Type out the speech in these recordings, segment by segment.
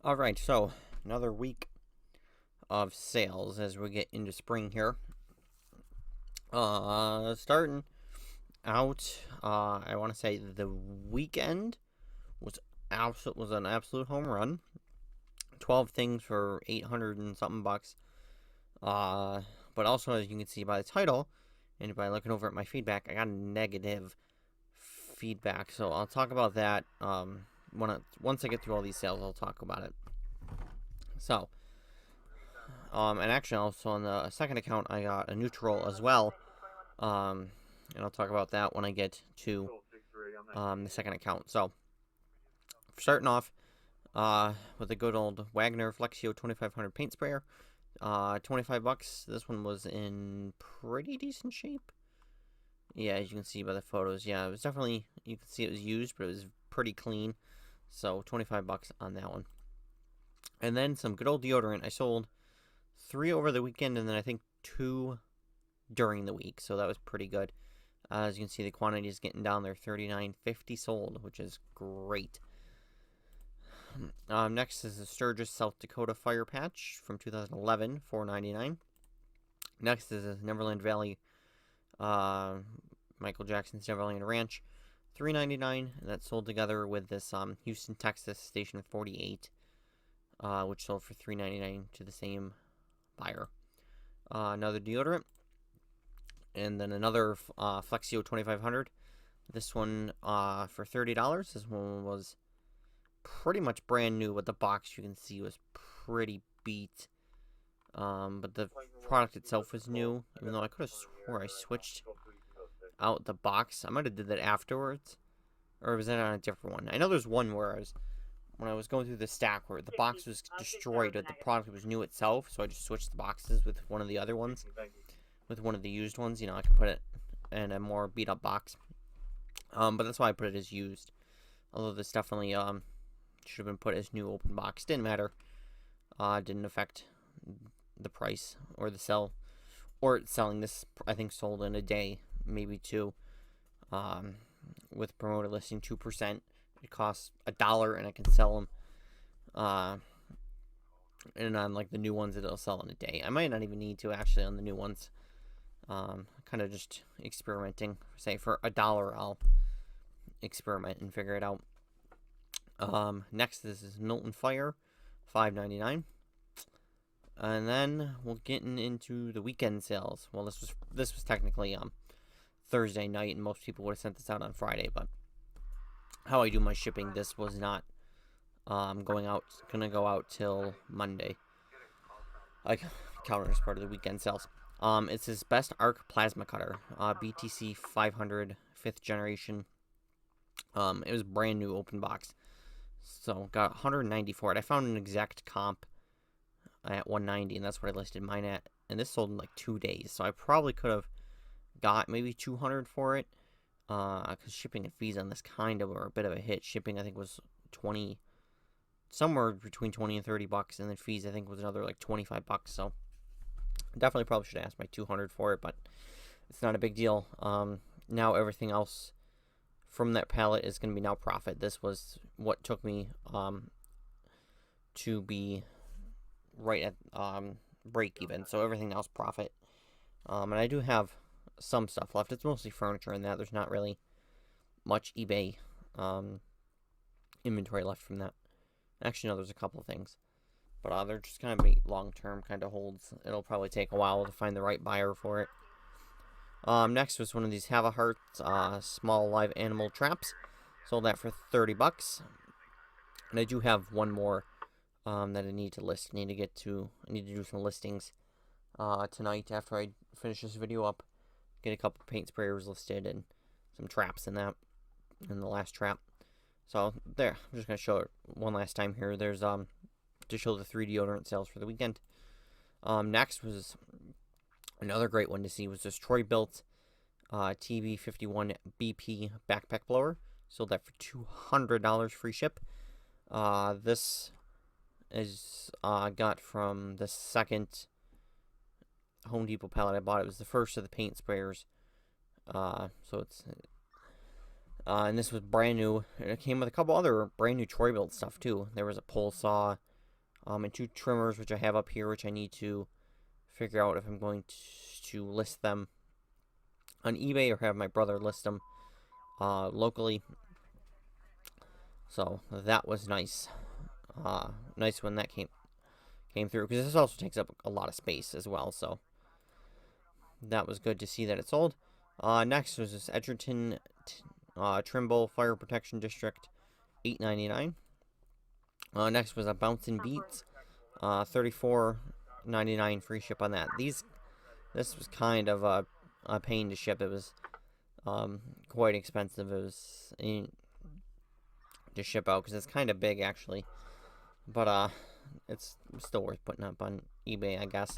Alright, so another week of sales as we get into spring here. Starting out, I want to say the weekend was was an absolute home run. 12 things for 800 and something bucks. But also, as you can see by the title, and by looking over at my feedback, I got negative feedback. So I'll talk about that. Once I get through all these sales, I'll talk about it. So, and actually, also on the second account, I got a neutral as well. And I'll talk about that when I get to the second account. So, starting off with the good old Wagner Flexio 2500 paint sprayer. 25 bucks. This one was in pretty decent shape. Yeah, as you can see by the photos. Yeah, it was definitely, you can see it was used, but it was pretty clean. So 25 bucks on that one. And then some good old deodorant. I sold 3 over the weekend, and then I think 2 during the week. So that was pretty good. As you can see, the quantity is getting down there, 39.50 sold, which is great. Next is the Sturgis South Dakota Fire Patch from 2011, $4.99. Next is the Neverland Valley, Michael Jackson's Neverland Ranch, $3.99, and that's sold together with this Houston, Texas Station 48, which sold for $3.99 to the same buyer. Another deodorant, and then another Flexio 2500. This one for $30. This one was pretty much brand new. With the box, you can see was pretty beat. But the product itself was new, even though I could have swore I switched out the box. I might have did that afterwards, or was that on a different one? I know there's one where when I was going through the stack where the box was destroyed, but the product was new itself, so I just switched the boxes with one of the other ones, with one of the used ones. You know, I could put it in a more beat up box. But that's why I put it as used. Although this definitely should have been put as new open box. Didn't matter. Didn't affect the price or the sell, or selling. This I think sold in a day, maybe 2. With promoted listing 2%, it costs $1, and I can sell them. And on like the new ones, it'll sell in a day. I might not even need to actually on the new ones. Kind of just experimenting. Say for $1, I'll experiment and figure it out. Next, this is Milton Fire, $5.99. And then we're getting into the weekend sales. Well, this was technically Thursday night, and most people would have sent this out on Friday. But how I do my shipping, this was not gonna go out till Monday. I count it as part of the weekend sales. It's his Best Arc Plasma Cutter, BTC 500 5th generation. It was brand new open box. So got 190 for it. I found an exact comp at 190, and that's what I listed mine at. And this sold in like 2 days, so I probably could have got maybe 200 for it. Because shipping and fees on this kind of were a bit of a hit. Shipping I think was 20, somewhere between 20 and 30 bucks, and then fees I think was another like 25 bucks. So definitely probably should have asked my 200 for it, but it's not a big deal. Now everything else from that palette is going to be now profit. This was what took me to be right at break even, so everything else profit. And I do have some stuff left. It's mostly furniture and that. There's not really much eBay inventory left from that. Actually, no, there's a couple of things, but they're just going to be long-term kind of holds. It'll probably take a while to find the right buyer for it. Next was one of these Havahart small live animal traps. Sold that for 30 bucks. And I do have one more that I need to list. I need to do some listings tonight after I finish this video up. Get a couple paint sprayers listed and some traps in that, in the last trap. So there, I'm just gonna show it one last time here. There's to show the 3 deodorant sales for the weekend. Next was another great one to see was this Troy-Bilt TB51 BP backpack blower. Sold that for $200 free ship. This is got from the second Home Depot pallet I bought. It was the first of the paint sprayers. So it's and this was brand new. And it came with a couple other brand new Troy-Bilt stuff too. There was a pole saw, And 2 trimmers, which I have up here, which I need to figure out if I'm going to list them on eBay or have my brother list them locally. So that was nice. Nice when that came through, because this also takes up a lot of space as well. So that was good to see that it sold. Next was this Edgerton Trimble Fire Protection District, $8.99. Next was a Bouncing Beats, $34.99 free ship on that. This was kind of a pain to ship. It was quite expensive. It was to ship out because it's kind of big actually, but it's still worth putting up on eBay, I guess.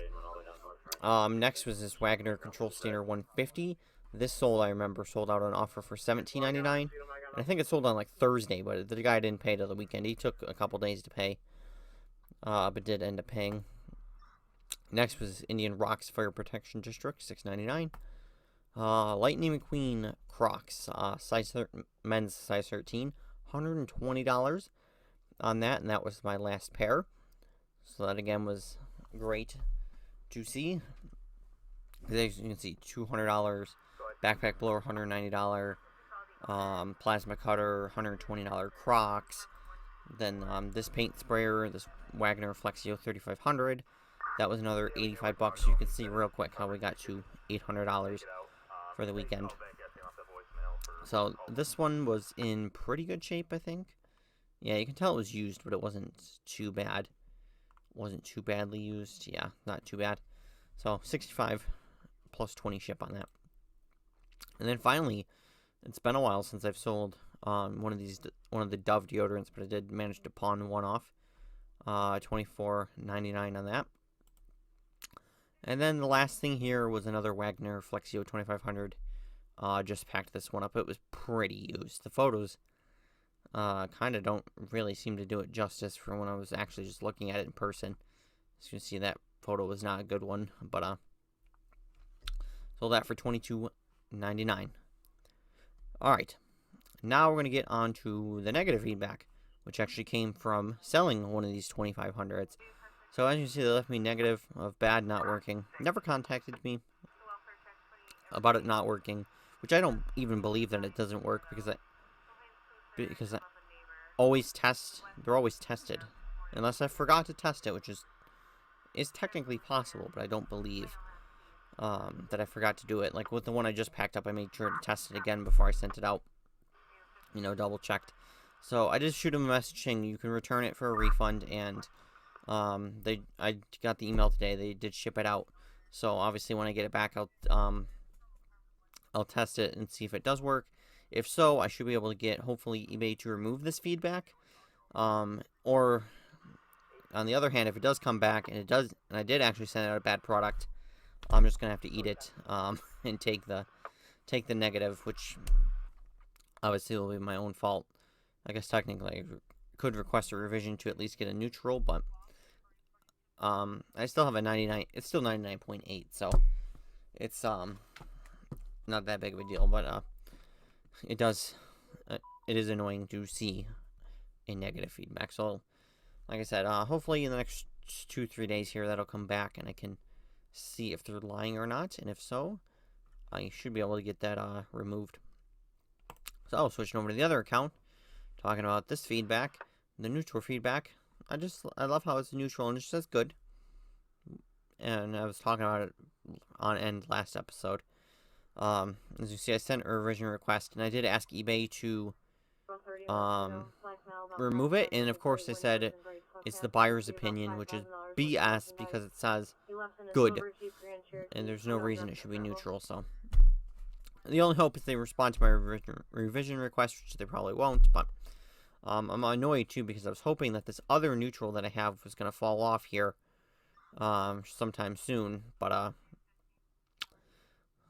Next was this Wagner Control Standard 150. This sold, I remember, sold out on offer for $17.99. And I think it sold on like Thursday, but the guy didn't pay till the weekend. He took a couple days to pay, but did end up paying. Next was Indian Rocks Fire Protection District, $6.99. Lightning McQueen Crocs, men's size 13, $120 on that, and that was my last pair. So that again was great to see. As you can see, $200 backpack blower, $190 plasma cutter, $120 Crocs. Then this paint sprayer, this Wagner Flexio 3500, that was another $85. So you can see real quick how we got to $800 for the weekend. So this one was in pretty good shape, I think. Yeah, you can tell it was used, but it wasn't too bad. Wasn't too badly used. Yeah, not too bad. So $65 plus 20 ship on that. And then finally, it's been a while since I've sold one of the Dove deodorants, but I did manage to pawn one off. $24.99 on that. And then the last thing here was another Wagner Flexio 2500. Just packed this one up. It was pretty used. The photos kind of don't really seem to do it justice for when I was actually just looking at it in person. As you can see, that photo was not a good one, but sold that for $22.99. Alright, now we're going to get on to the negative feedback, which actually came from selling one of these 2500s. So as you can see, they left me negative of bad, not working. Never contacted me about it not working, which I don't even believe that it doesn't work, because I always test. They're always tested, unless I forgot to test it, which is technically possible, but I don't believe that I forgot to do it. Like with the one I just packed up, I made sure to test it again before I sent it out. You know, double checked. So I just shoot them a message saying you can return it for a refund, and I got the email today. They did ship it out. So obviously when I get it back, I'll test it and see if it does work. If so, I should be able to get, hopefully, eBay to remove this feedback. Or on the other hand, if it does come back and I did actually send out a bad product, I'm just gonna have to eat it and take the negative, which obviously will be my own fault. I guess technically I could request a revision to at least get a neutral, but I still have a 99. It's still 99.8, so it's not that big of a deal, but it is annoying to see a negative feedback. So like I said, hopefully in the next 2-3 days here that'll come back and I can see if they're lying or not, and if so, I should be able to get that removed. So switching over to the other account, talking about this feedback, the neutral feedback. I love how it's neutral and it just says good. And I was talking about it on end last episode. As you see, I sent a revision request, and I did ask eBay to remove it, and of course they said it's the buyer's opinion, which is BS because it says good, and there's no reason it should be neutral. So the only hope is they respond to my revision request, which they probably won't, but I'm annoyed too because I was hoping that this other neutral that I have was going to fall off here sometime soon, but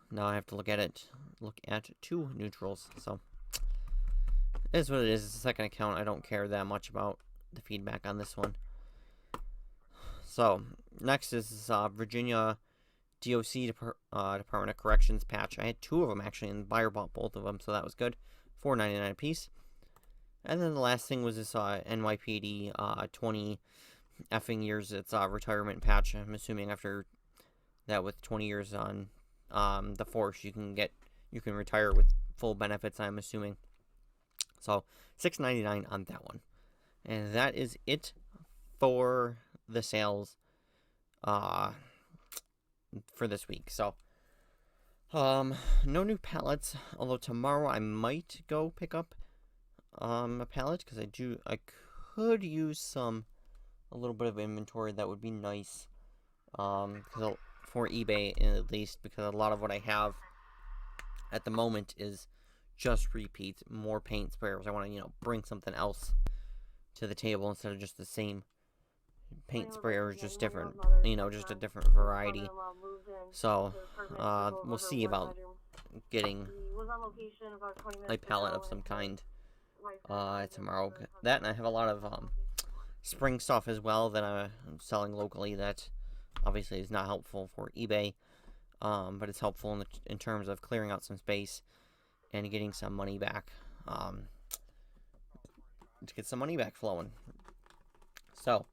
now I have to look at 2 neutrals. So it is what it is. It's the second account. I don't care that much about the feedback on this one. So next is Virginia DOC Department of Corrections patch. I had 2 of them actually, and the buyer bought both of them, so that was good. $4.99 a piece. And then the last thing was this NYPD 20 effing years. It's a retirement patch. I'm assuming after that, with 20 years on the force, you can retire with full benefits. I'm assuming. So $6.99 on that one, and that is it for the sales for this week. So no new pallets, although tomorrow I might go pick up a pallet, because I could use a little bit of inventory. That would be nice, for eBay at least, because a lot of what I have at the moment is just repeats, more paint sprayers. I want to bring something else to the table instead of just the same paint sprayers, just different, just a different variety. So we'll see about getting a pallet of some kind tomorrow. That, and I have a lot of spring stuff as well that I'm selling locally that obviously is not helpful for eBay, but it's helpful in terms of clearing out some space and getting some money back, to get some money back flowing. So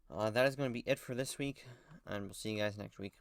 that is going to be it for this week, and we'll see you guys next week.